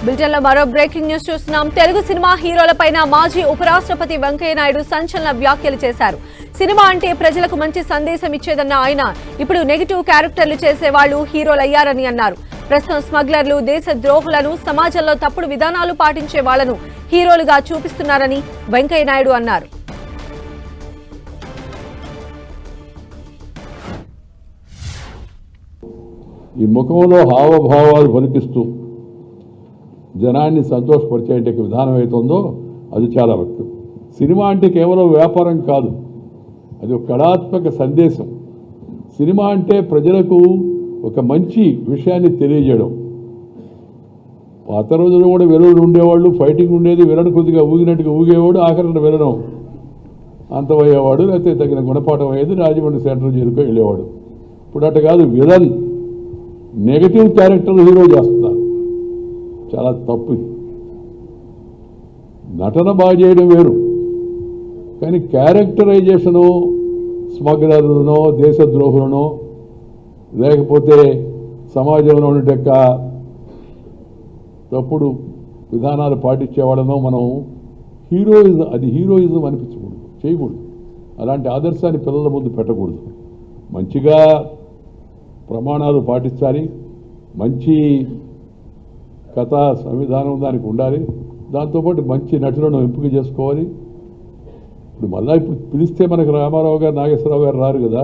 బులెటిన్లో మరో breaking news చూస్తున్నాం. తెలుగు సినిమా హీరోలపైన మాజీ ఉపరాష్ట్రపతి వెంకయ్య నాయుడు సంచలన వ్యాఖ్యలు చేశారు. సినిమా అంటే ప్రజలకు మంచి సందేశం ఇచ్చేదన్న ఆయన ఇప్పుడు నెగిటివ్ క్యారెక్టర్లు చేసేవాళ్లు హీరోలయ్యారని అన్నారు. ప్రస్తుతం స్మగ్లర్లు, దేశ ద్రోహులను, సమాజంలో తప్పుడు విధానాలు పాటించే వాళ్లను హీరోలుగా చూపిస్తున్నారని వెంకయ్య నాయుడు అన్నారు. ఈ ముఖంలో హావభావాలు పలికిస్తూ జనాన్ని సంతోషపరిచే విధానం అవుతుందో అది చాలా ముఖ్యం. సినిమా అంటే కేవలం వ్యాపారం కాదు, అది ఒక కళాత్మక సందేశం. సినిమా అంటే ప్రజలకు ఒక మంచి విషయాన్ని తెలియజేయడం. పాత రోజుల్లో కూడా విలనులు ఉండేవాళ్ళు, ఫైటింగ్ ఉండేది, విలను కొద్దిగా ఊగినట్టుగా ఊగేవాడు, ఆఖరణ విలనం అంతమయ్యేవాడు, లేకపోతే తగిన గుణపాఠం అయ్యేది, రాజమండ్రి సెంట్రల్ జైలుకో వెళ్ళేవాడు. ఇప్పుడు అట్ట కాదు, విలన్ నెగటివ్ క్యారెక్టర్ హీరో చేస్తున్నారు. చాలా తప్పు. నటన బాగా చేయడం వేరు, కానీ క్యారెక్టరైజేషను స్మగ్లర్లనో, దేశద్రోహులనో, లేకపోతే సమాజంలో ఉండే తప్పుడు విధానాలు పాటించేవాళ్ళనో మనం హీరోయిజం, అది హీరోయిజం అనిపించకూడదు, చేయకూడదు. అలాంటి ఆదర్శాన్ని పిల్లల ముందు పెట్టకూడదు. మంచిగా ప్రమాణాలు పాటించాలి, మంచి కథా సంవిధానం దానికి ఉండాలి, దాంతోపాటు మంచి నటులను ఎంపిక చేసుకోవాలి. ఇప్పుడు మళ్ళీ ఇప్పుడు పిలిస్తే మనకు రామారావు గారు, నాగేశ్వరరావు గారు రారు కదా.